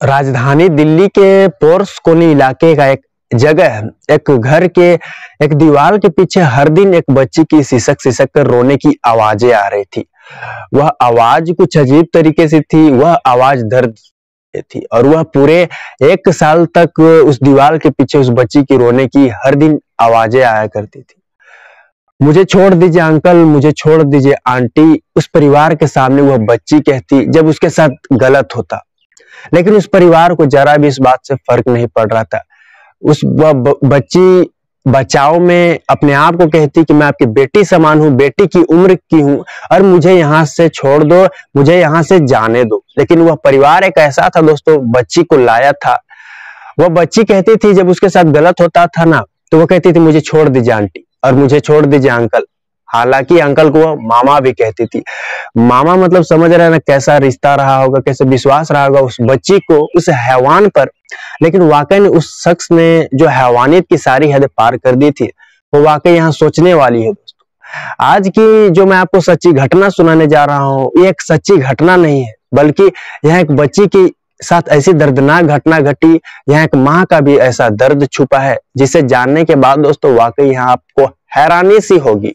राजधानी दिल्ली के पोर्सकोनी इलाके का एक जगह है। एक घर के एक दीवार के पीछे हर दिन एक बच्ची की सिसक सिसक कर रोने की आवाजें आ रही थी। वह आवाज कुछ अजीब तरीके से थी, वह आवाज दर्द थी और वह पूरे 1 साल तक उस दीवार के पीछे उस बच्ची की रोने की हर दिन आवाजें आया करती थी। मुझे छोड़ दीजिए अंकल, मुझे छोड़ दीजिए आंटी, उस परिवार के सामने वह बच्ची कहती जब उसके साथ गलत होता। लेकिन उस परिवार को जरा भी इस बात से फर्क नहीं पड़ रहा था। वह बच्ची बचाव में अपने आप को कहती कि मैं आपकी बेटी समान हूँ, बेटी की उम्र की हूँ और मुझे यहाँ से छोड़ दो, मुझे यहाँ से जाने दो। लेकिन वह परिवार एक ऐसा था दोस्तों, बच्ची को लाया था। वह बच्ची कहती थी जब उसके साथ गलत होता था ना, तो वो कहती थी मुझे छोड़ दीजिए आंटी और मुझे छोड़ दीजिए अंकल। हालांकि अंकल को वो मामा भी कहती थी। मामा मतलब समझ रहे हैं ना कैसा रिश्ता रहा होगा, कैसे विश्वास रहा होगा उस बच्ची को, उस हैवान पर। लेकिन वाकई में उस शख्स ने जो हैवानियत की सारी हद पार कर दी थी, वो वाकई यहाँ सोचने वाली है दोस्तों। आज की जो मैं आपको सच्ची घटना सुनाने जा रहा हूँ, ये एक सच्ची घटना नहीं है, बल्कि यह एक बच्ची की साथ ऐसी दर्दनाक घटना घटी। यहाँ एक माँ का भी ऐसा दर्द छुपा है जिसे जानने के बाद दोस्तों वाकई यहाँ आपको हैरानी सी होगी।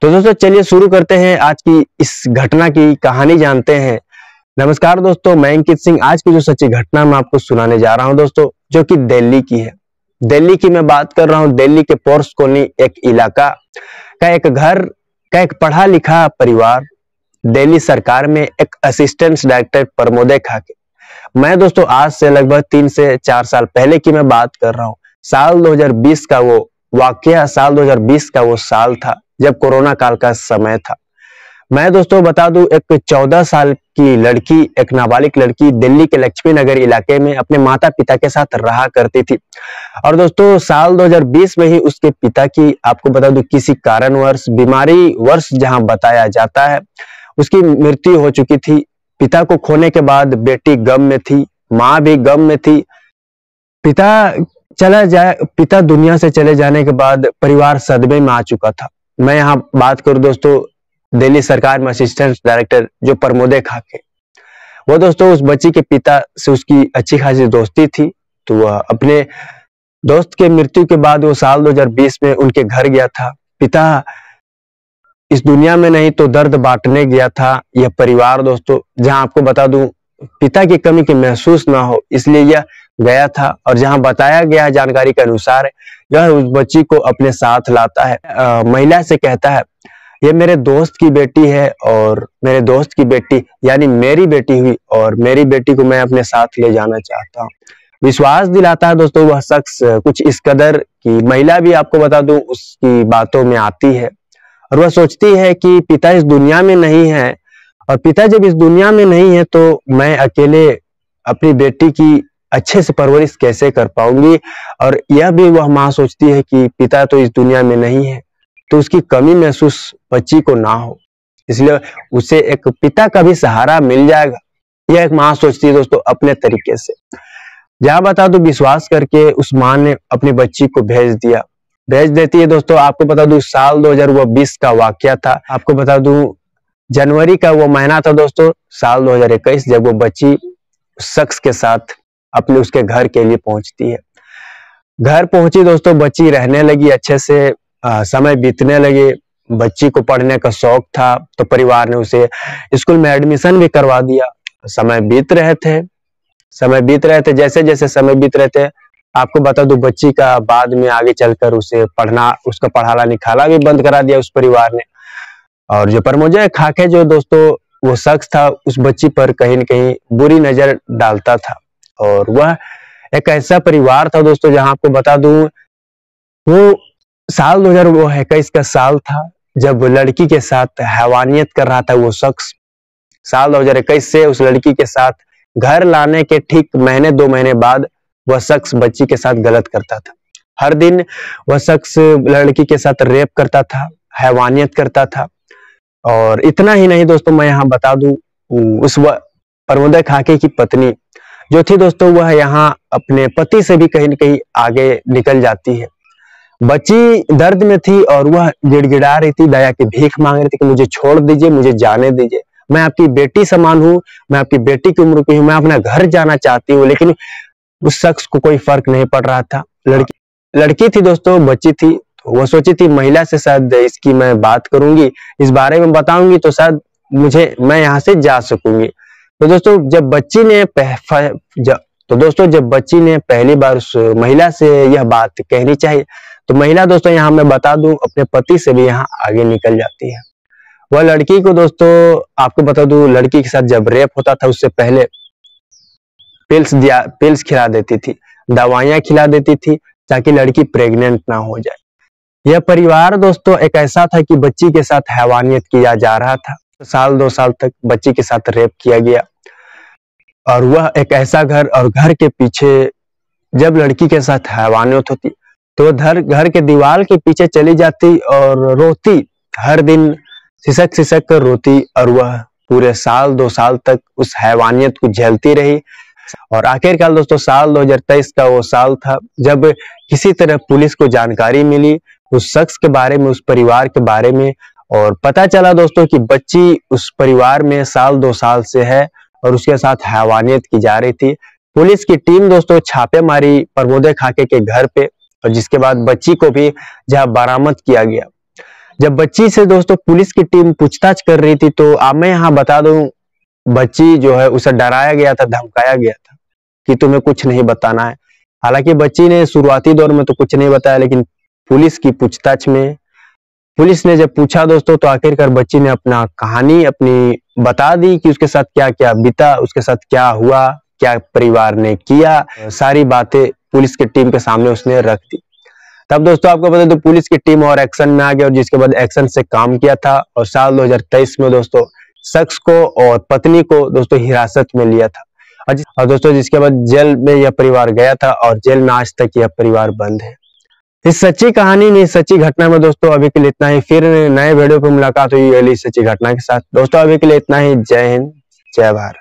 तो दोस्तों चलिए शुरू करते हैं आज की इस घटना की कहानी, जानते हैं। नमस्कार दोस्तों, मैं अंकित सिंह। आज की जो सच्ची घटना मैं आपको सुनाने जा रहा हूं दोस्तों, जो कि दिल्ली की है। दिल्ली की मैं बात कर रहा हूं, दिल्ली के पोर्सकोनी एक इलाका का एक घर का एक पढ़ा लिखा परिवार। दिल्ली सरकार में एक असिस्टेंट डायरेक्टर प्रमोदय खाके। मैं दोस्तों आज से लगभग 3 से 4 साल पहले की मैं बात कर रहा हूँ। साल 2020 का वो वाकया, साल 2020 का वो साल था जब कोरोना काल का समय था। मैं दोस्तों बता दूं, एक 14 साल की लड़की, एक नाबालिग लड़की दिल्ली के लक्ष्मी नगर इलाके में अपने माता पिता के साथ रहा करती थी। और दोस्तों साल 2020 में ही उसके पिता की, आपको बता दूं, किसी कारणवश, बीमारी वर्ष जहां बताया जाता है, उसकी मृत्यु हो चुकी थी। पिता को खोने के बाद बेटी गम में थी, माँ भी गम में थी। पिता दुनिया से चले जाने के बाद परिवार सदमे में आ चुका था। मैं यहाँ बात करूं दोस्तों दिल्ली सरकार में असिस्टेंट डायरेक्टर जो प्रमोदय खाके, वो दोस्तों उस बच्ची के पिता से उसकी अच्छी खासी दोस्ती थी। तो वह अपने दोस्त के मृत्यु के बाद वो साल 2020 में उनके घर गया था। पिता इस दुनिया में नहीं तो दर्द बांटने गया था। यह परिवार दोस्तों, जहां आपको बता दूं पिता की कमी की महसूस ना हो, इसलिए यह गया था। और जहां बताया गया है जानकारी के अनुसार, यह उस बच्ची को अपने साथ लाता है। महिला से कहता है ये मेरे दोस्त की बेटी है और मेरे दोस्त की बेटी यानी मेरी बेटी हुई और मेरी बेटी को मैं अपने साथ ले जाना चाहता हूँ। विश्वास दिलाता है दोस्तों वह शख्स कुछ इस कदर कि महिला भी, आपको बता दूं, उसकी बातों में आती है और वह सोचती है कि पिता इस दुनिया में नहीं है और पिता जब इस दुनिया में नहीं है तो मैं अकेले अपनी बेटी की अच्छे से परवरिश कैसे कर पाऊंगी। और यह भी वह माँ सोचती है कि पिता तो इस दुनिया में नहीं है तो उसकी कमी महसूस बच्ची को ना हो, इसलिए उसे एक पिता का भी सहारा मिल जाएगा। यह एक माँ सोचती है दोस्तों अपने तरीके से। जहां बता दूं विश्वास करके उस माँ ने अपनी बच्ची को भेज देती है दोस्तों। आपको बता दूं साल 2020 का वाकया था। आपको बता दूं जनवरी का वो महीना था दोस्तों, साल 2021, जब वो बच्ची शख्स के साथ अपने उसके घर के लिए पहुंचती है। घर पहुंची दोस्तों, बच्ची रहने लगी अच्छे से, समय बीतने लगे। बच्ची को पढ़ने का शौक था तो परिवार ने उसे स्कूल में एडमिशन भी करवा दिया। समय बीत रहे थे, जैसे जैसे समय बीत रहे थे, आपको बता दूं बच्ची का बाद में आगे चलकर उसका पढ़ाना लिखाना भी बंद करा दिया उस परिवार ने। और जो प्रमोदय खाके जो दोस्तों वो शख्स था, उस बच्ची पर कहीं न कहीं बुरी नजर डालता था। और वह एक ऐसा परिवार था दोस्तों, जहां आपको बता दूं वो साल 2021 का साल था जब लड़की के साथ हैवानियत कर रहा था वो शख्स। साल 2021 से उस लड़की के साथ घर लाने के ठीक महीने 2 महीने बाद वह शख्स बच्ची के साथ गलत करता था। हर दिन वह शख्स लड़की के साथ रेप करता था, हैवानियत करता था। और इतना ही नहीं दोस्तों, मैं यहाँ बता दूं उस प्रमोदय खाके की पत्नी जो थी दोस्तों, वह यहाँ अपने पति से भी कहीं न कहीं आगे निकल जाती है। बच्ची दर्द में थी और वह गिड़गिड़ा रही थी, दया की भीख मांग रही थी कि मुझे छोड़ दीजिए, मुझे जाने दीजिए। मैं आपकी बेटी समान हूँ, मैं आपकी बेटी की उम्र की हूँ, मैं अपना घर जाना चाहती हूँ। लेकिन उस शख्स को कोई फर्क नहीं पड़ रहा था। लड़की थी दोस्तों, बच्ची थी, तो वो सोची थी महिला से शायद इसकी मैं बात करूंगी, इस बारे में बताऊंगी तो शायद मैं यहाँ से जा सकूंगी। तो दोस्तों जब बच्ची ने पहली बार उस महिला से यह बात कहनी चाहिए, तो महिला दोस्तों यहाँ मैं बता दूं अपने पति से भी यहाँ आगे निकल जाती है। वह लड़की को दोस्तों आपको बता दूं, लड़की के साथ जब रेप होता था उससे पहले पिल्स खिला देती थी, दवाइयां खिला देती थी ताकि लड़की प्रेग्नेंट ना हो जाए। यह परिवार दोस्तों एक ऐसा था कि बच्ची के साथ हैवानियत किया जा रहा था। साल 2 साल तक बच्ची के साथ रेप किया गया, और वह एक ऐसा घर, और घर के पीछे जब लड़की के साथ हैवानियत होती तो घर के दीवार के पीछे चली जाती और रोती, हर दिन सिसक सिसक कर रोती, और वह पूरे साल 2 साल तक उस हैवानियत को झेलती रही। और आखिरकार दोस्तों साल 2023 का वो साल था जब किसी तरह पुलिस को जानकारी मिली उस शख्स के बारे में, उस परिवार के बारे में, और पता चला दोस्तों कि बच्ची उस परिवार में साल 2 साल से है और उसके साथ हैवानियत की जा रही थी। पुलिस की टीम दोस्तों छापे मारी प्रमोदे खाके के घर पे, और जिसके बाद बच्ची को भी जहां बरामद किया गया। जब बच्ची से दोस्तों पुलिस की टीम पूछताछ कर रही थी, तो मैं यहाँ बता दूं, बच्ची जो है उसे डराया गया था, धमकाया गया था कि तुम्हें कुछ नहीं बताना है। हालांकि बच्ची ने शुरुआती दौर में तो कुछ नहीं बताया, लेकिन पुलिस की पूछताछ में पुलिस ने जब पूछा दोस्तों, तो आखिरकार बच्ची ने अपना कहानी अपनी बता दी कि उसके साथ क्या क्या बीता, उसके साथ क्या हुआ, क्या परिवार ने किया, सारी बातें पुलिस की टीम के सामने उसने रख दी। तब दोस्तों आपको बता दो पुलिस की टीम और एक्शन में आ गई, और जिसके बाद एक्शन से काम किया था, और साल 2023 में दोस्तों शख्स को और पत्नी को दोस्तों हिरासत में लिया था। और दोस्तों जिसके बाद जेल में यह परिवार गया था, और जेल में आज तक यह परिवार बंद है। इस सच्ची कहानी में, सच्ची घटना में दोस्तों अभी के लिए इतना ही। फिर नए वीडियो पर मुलाकात हुई अगली सच्ची घटना के साथ। दोस्तों अभी के लिए इतना ही। जय हिंद, जय भारत।